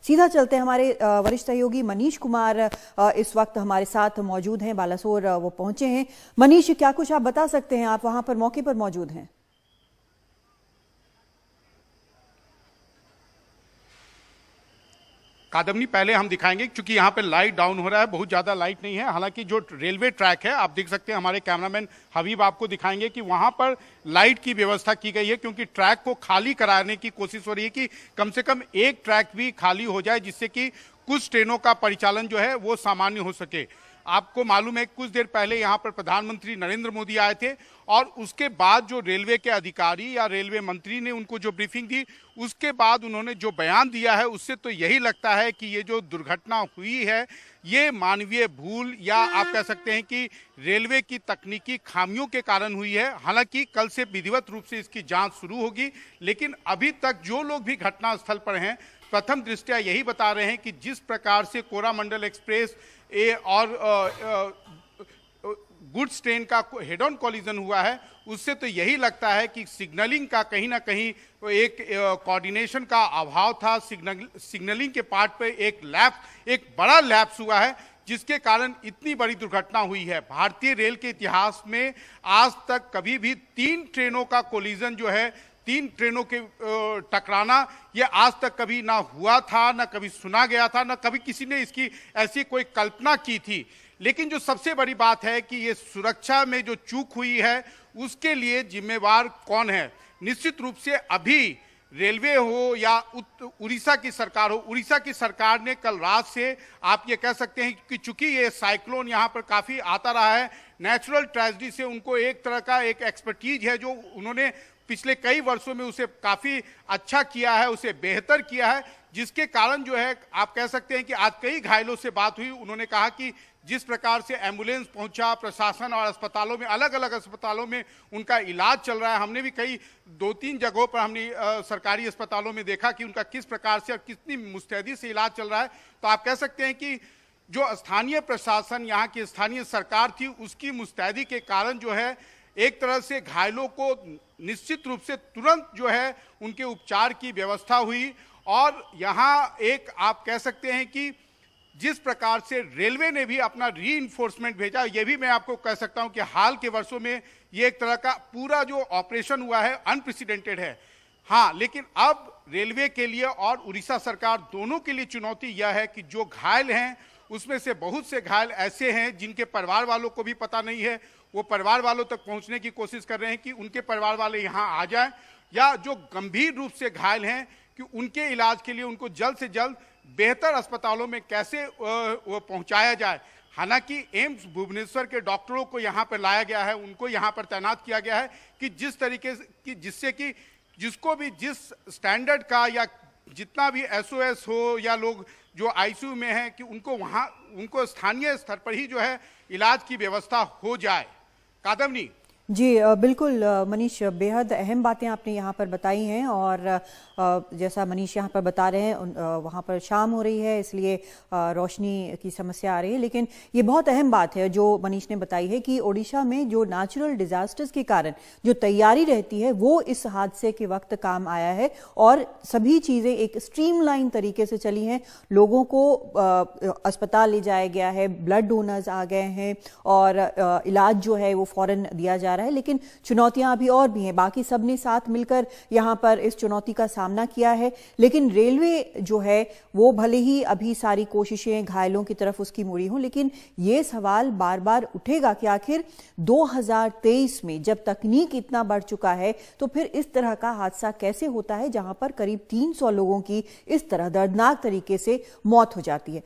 सीधा चलते हैं, हमारे वरिष्ठ सहयोगी मनीष कुमार इस वक्त हमारे साथ मौजूद हैं, बालासोर वो पहुंचे हैं। मनीष, क्या कुछ आप बता सकते हैं, आप वहां पर मौके पर मौजूद हैं? कादम्बनी, पहले हम दिखाएंगे क्योंकि यहाँ पे लाइट डाउन हो रहा है, बहुत ज़्यादा लाइट नहीं है। हालांकि जो रेलवे ट्रैक है आप देख सकते हैं, हमारे कैमरामैन हबीब आपको दिखाएंगे कि वहाँ पर लाइट की व्यवस्था की गई है क्योंकि ट्रैक को खाली कराने की कोशिश हो रही है कि कम से कम एक ट्रैक भी खाली हो जाए, जिससे कि कुछ ट्रेनों का परिचालन जो है वो सामान्य हो सके। आपको मालूम है कुछ देर पहले यहाँ पर प्रधानमंत्री नरेंद्र मोदी आए थे और उसके बाद जो रेलवे के अधिकारी या रेलवे मंत्री ने उनको जो ब्रीफिंग दी, उसके बाद उन्होंने जो बयान दिया है उससे तो यही लगता है कि ये जो दुर्घटना हुई है ये मानवीय भूल या आप कह सकते हैं कि रेलवे की तकनीकी खामियों के कारण हुई है। हालांकि कल से विधिवत रूप से इसकी जांच शुरू होगी, लेकिन अभी तक जो लोग भी घटनास्थल पर हैं प्रथम दृष्टया यही बता रहे हैं कि जिस प्रकार से कोरामंडल एक्सप्रेस और गुड्स ट्रेन का हेड ऑन कॉलिजन हुआ है, उससे तो यही लगता है कि सिग्नलिंग का कहीं ना कहीं एक कोऑर्डिनेशन का अभाव था। सिग्नलिंग के पार्ट पे एक बड़ा लैप्स हुआ है, जिसके कारण इतनी बड़ी दुर्घटना हुई है। भारतीय रेल के इतिहास में आज तक कभी भी 3 ट्रेनों का कोलिजन जो है, 3 ट्रेनों के टकराना, ये आज तक कभी ना हुआ था, ना कभी सुना गया था, ना कभी किसी ने इसकी ऐसी कोई कल्पना की थी। लेकिन जो सबसे बड़ी बात है कि ये सुरक्षा में जो चूक हुई है उसके लिए जिम्मेवार कौन है? निश्चित रूप से अभी रेलवे हो या उड़ीसा की सरकार हो, उड़ीसा की सरकार ने कल रात से आप ये कह सकते हैं कि चूंकि ये साइक्लोन यहाँ पर काफ़ी आता रहा है, नेचुरल ट्रेजेडी से उनको एक तरह का एक एक्सपर्टीज है जो उन्होंने पिछले कई वर्षों में उसे काफ़ी अच्छा किया है, उसे बेहतर किया है, जिसके कारण जो है आप कह सकते हैं कि आज कई घायलों से बात हुई। उन्होंने कहा कि जिस प्रकार से एम्बुलेंस पहुंचा, प्रशासन और अस्पतालों में, अलग अलग अस्पतालों में उनका इलाज चल रहा है। हमने भी कई 2-3 जगहों पर हमने सरकारी अस्पतालों में देखा कि उनका किस प्रकार से और कितनी मुस्तैदी से इलाज चल रहा है। तो आप कह सकते हैं कि जो स्थानीय प्रशासन, यहाँ की स्थानीय सरकार थी, उसकी मुस्तैदी के कारण जो है एक तरह से घायलों को निश्चित रूप से तुरंत जो है उनके उपचार की व्यवस्था हुई। और यहाँ एक आप कह सकते हैं कि जिस प्रकार से रेलवे ने भी अपना रीइंफोर्समेंट भेजा, ये भी मैं आपको कह सकता हूं कि हाल के वर्षों में ये एक तरह का पूरा जो ऑपरेशन हुआ है अनप्रेसिडेंटेड है। हाँ, लेकिन अब रेलवे के लिए और उड़ीसा सरकार दोनों के लिए चुनौती यह है कि जो घायल हैं उसमें से बहुत से घायल ऐसे हैं जिनके परिवार वालों को भी पता नहीं है। वो परिवार वालों तक पहुंचने की कोशिश कर रहे हैं कि उनके परिवार वाले यहाँ आ जाएं, या जो गंभीर रूप से घायल हैं कि उनके इलाज के लिए उनको जल्द से जल्द बेहतर अस्पतालों में कैसे वो पहुंचाया जाए। हालांकि एम्स भुवनेश्वर के डॉक्टरों को यहाँ पर लाया गया है, उनको यहाँ पर तैनात किया गया है कि जिस तरीके से जिससे कि जिसको भी जिस स्टैंडर्ड का या जितना भी SOS हो या लोग जो ICU में हैं कि उनको स्थानीय स्तर पर ही जो है इलाज की व्यवस्था हो जाए। कादम्बनी जी बिल्कुल मनीष, बेहद अहम बातें आपने यहाँ पर बताई हैं और जैसा मनीष यहाँ पर बता रहे हैं वहाँ पर शाम हो रही है, इसलिए रोशनी की समस्या आ रही है। लेकिन ये बहुत अहम बात है जो मनीष ने बताई है कि ओडिशा में जो नेचुरल डिजास्टर्स के कारण जो तैयारी रहती है वो इस हादसे के वक्त काम आया है और सभी चीज़ें एक स्ट्रीमलाइन तरीके से चली हैं। लोगों को अस्पताल ले जाया गया है, ब्लड डोनर्स आ गए हैं और इलाज जो है वो फौरन दिया जा रहा है। लेकिन चुनौतियां अभी और भी हैं, बाकी सबने साथ मिलकर यहां पर इस चुनौती का सामना किया है। लेकिन रेलवे जो है वो भले ही अभी सारी कोशिशें घायलों की तरफ उसकी मुड़ी हों, लेकिन ये सवाल बार बार उठेगा कि आखिर 2023 में जब तकनीक इतना बढ़ चुका है तो फिर इस तरह का हादसा कैसे होता है जहां पर करीब 300 लोगों की इस तरह दर्दनाक तरीके से मौत हो जाती है।